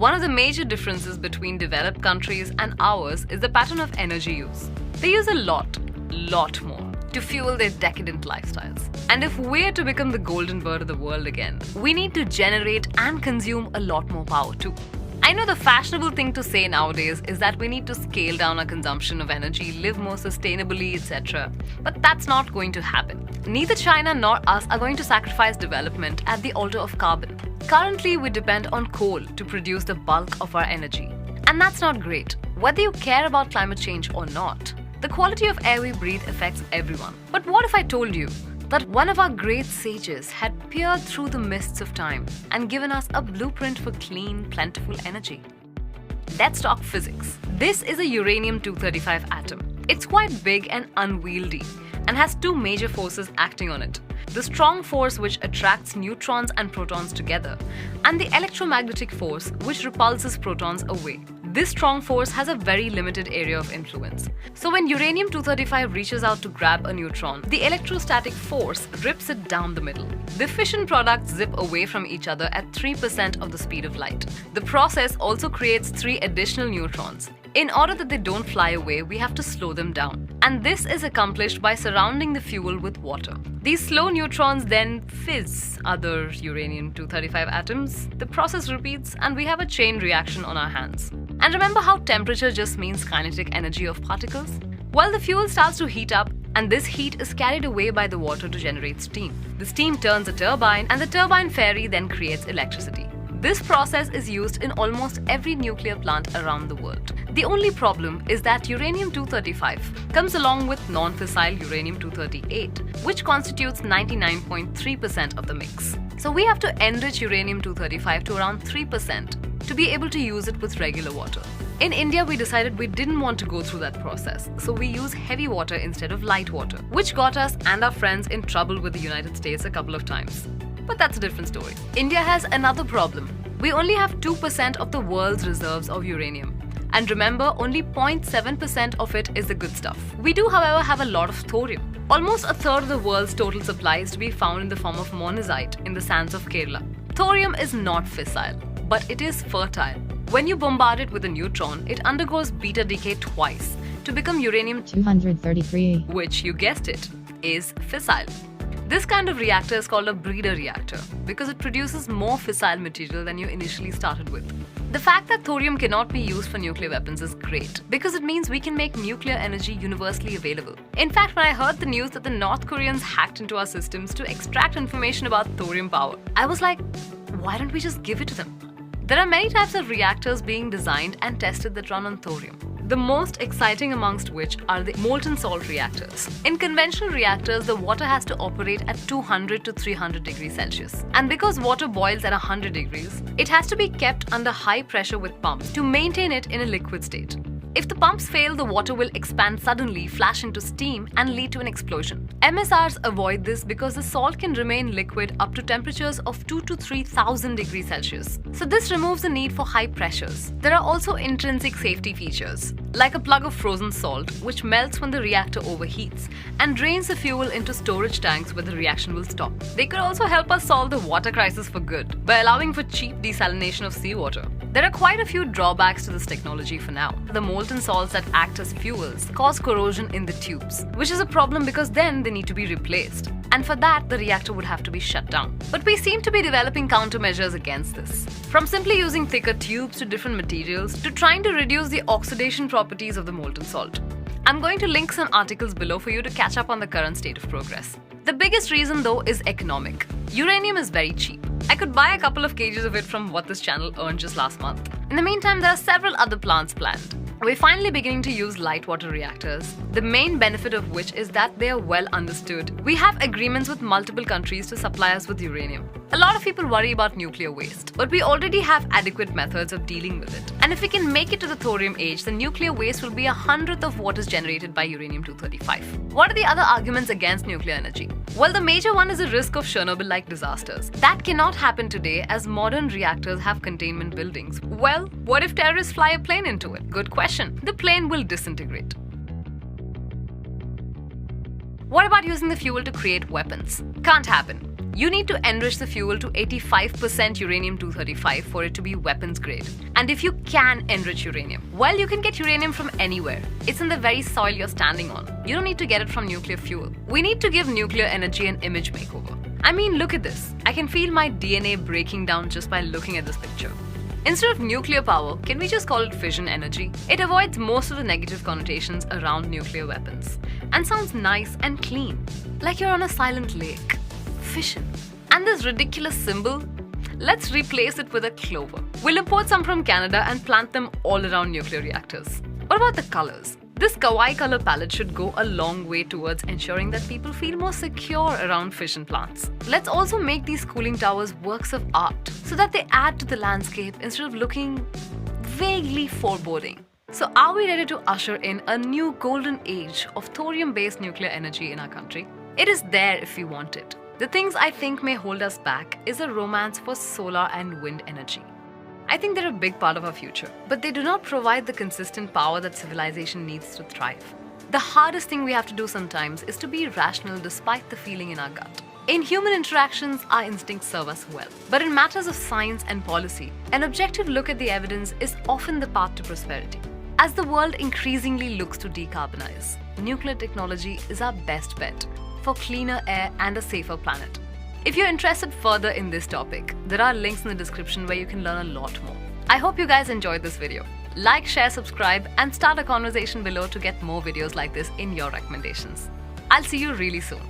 One of the major differences between developed countries and ours is the pattern of energy use. They use a lot more to fuel their decadent lifestyles. And if we're to become the golden bird of the world again, we need to generate and consume a lot more power too. I know the fashionable thing to say nowadays is that we need to scale down our consumption of energy, live more sustainably, etc. But that's not going to happen. Neither China nor us are going to sacrifice development at the altar of carbon. Currently, we depend on coal to produce the bulk of our energy. And that's not great. Whether you care about climate change or not, the quality of air we breathe affects everyone. But what if I told you that one of our great sages had peered through the mists of time and given us a blueprint for clean, plentiful energy? Let's talk physics. This is a uranium-235 atom. It's quite big and unwieldy and has two major forces acting on it: the strong force which attracts neutrons and protons together, and the electromagnetic force which repulses protons away. This strong force has a very limited area of influence. So when uranium-235 reaches out to grab a neutron, the electrostatic force rips it down the middle. The fission products zip away from each other at 3% of the speed of light. The process also creates 3 additional neutrons. In order that they don't fly away, we have to slow them down. And this is accomplished by surrounding the fuel with water. These slow neutrons then fizz other uranium-235 atoms. The process repeats and we have a chain reaction on our hands. And remember how temperature just means kinetic energy of particles? Well, the fuel starts to heat up, and this heat is carried away by the water to generate steam. The steam turns a turbine, and the turbine fairy then creates electricity. This process is used in almost every nuclear plant around the world. The only problem is that uranium-235 comes along with non-fissile uranium-238, which constitutes 99.3% of the mix. So we have to enrich uranium-235 to around 3% to be able to use it with regular water. In India, we decided we didn't want to go through that process, so we use heavy water instead of light water, which got us and our friends in trouble with the United States a couple of times. But that's a different story. India has another problem. We only have 2% of the world's reserves of uranium. And remember, only 0.7% of it is the good stuff. We do, however, have a lot of thorium. Almost a third of the world's total supply is to be found in the form of monazite in the sands of Kerala. Thorium is not fissile, but it is fertile. When you bombard it with a neutron, it undergoes beta decay twice to become uranium-233, which, you guessed it, is fissile. This kind of reactor is called a breeder reactor because it produces more fissile material than you initially started with. The fact that thorium cannot be used for nuclear weapons is great because it means we can make nuclear energy universally available. In fact, when I heard the news that the North Koreans hacked into our systems to extract information about thorium power, I was like, why don't we just give it to them? There are many types of reactors being designed and tested that run on thorium. The most exciting amongst which are the molten salt reactors. In conventional reactors, the water has to operate at 200 to 300 degrees Celsius. And because water boils at 100 degrees, it has to be kept under high pressure with pumps to maintain it in a liquid state. If the pumps fail, the water will expand suddenly, flash into steam, and lead to an explosion. MSRs avoid this because the salt can remain liquid up to temperatures of 2 to 3,000 degrees Celsius. So this removes the need for high pressures. There are also intrinsic safety features, like a plug of frozen salt, which melts when the reactor overheats and drains the fuel into storage tanks where the reaction will stop. They could also help us solve the water crisis for good by allowing for cheap desalination of seawater. There are quite a few drawbacks to this technology for now. The molten salts that act as fuels cause corrosion in the tubes, which is a problem because then they need to be replaced. And for that, the reactor would have to be shut down. But we seem to be developing countermeasures against this. From simply using thicker tubes to different materials to trying to reduce the oxidation properties of the molten salt. I'm going to link some articles below for you to catch up on the current state of progress. The biggest reason though is economic. Uranium is very cheap. I could buy a couple of kgs of it from what this channel earned just last month. In the meantime, there are several other plants planned. We're finally beginning to use light water reactors, the main benefit of which is that they are well understood. We have agreements with multiple countries to supply us with uranium. A lot of people worry about nuclear waste, but we already have adequate methods of dealing with it. And if we can make it to the thorium age, the nuclear waste will be 1/100th of what is generated by uranium-235. What are the other arguments against nuclear energy? Well, the major one is the risk of Chernobyl-like disasters. That cannot happen today as modern reactors have containment buildings. Well, what if terrorists fly a plane into it? Good question. The plane will disintegrate. What about using the fuel to create weapons? Can't happen. You need to enrich the fuel to 85% uranium-235 for it to be weapons grade. And if you can enrich uranium, well, you can get uranium from anywhere. It's in the very soil you're standing on. You don't need to get it from nuclear fuel. We need to give nuclear energy an image makeover. I mean, look at this. I can feel my DNA breaking down just by looking at this picture. Instead of nuclear power, can we just call it fission energy? It avoids most of the negative connotations around nuclear weapons and sounds nice and clean, like you're on a silent lake. Fission. And this ridiculous symbol, let's replace it with a clover. We'll import some from Canada and plant them all around nuclear reactors. What about the colors? This kawaii color palette should go a long way towards ensuring that people feel more secure around fission plants. Let's also make these cooling towers works of art so that they add to the landscape instead of looking vaguely foreboding. So are we ready to usher in a new golden age of thorium-based nuclear energy in our country? It is there if we want it. The things I think may hold us back is a romance for solar and wind energy. I think they're a big part of our future, but they do not provide the consistent power that civilization needs to thrive. The hardest thing we have to do sometimes is to be rational despite the feeling in our gut. In human interactions, our instincts serve us well. But in matters of science and policy, an objective look at the evidence is often the path to prosperity. As the world increasingly looks to decarbonize, nuclear technology is our best bet for cleaner air and a safer planet. If you're interested further in this topic, there are links in the description where you can learn a lot more. I hope you guys enjoyed this video. Like, share, subscribe, and start a conversation below to get more videos like this in your recommendations. I'll see you really soon.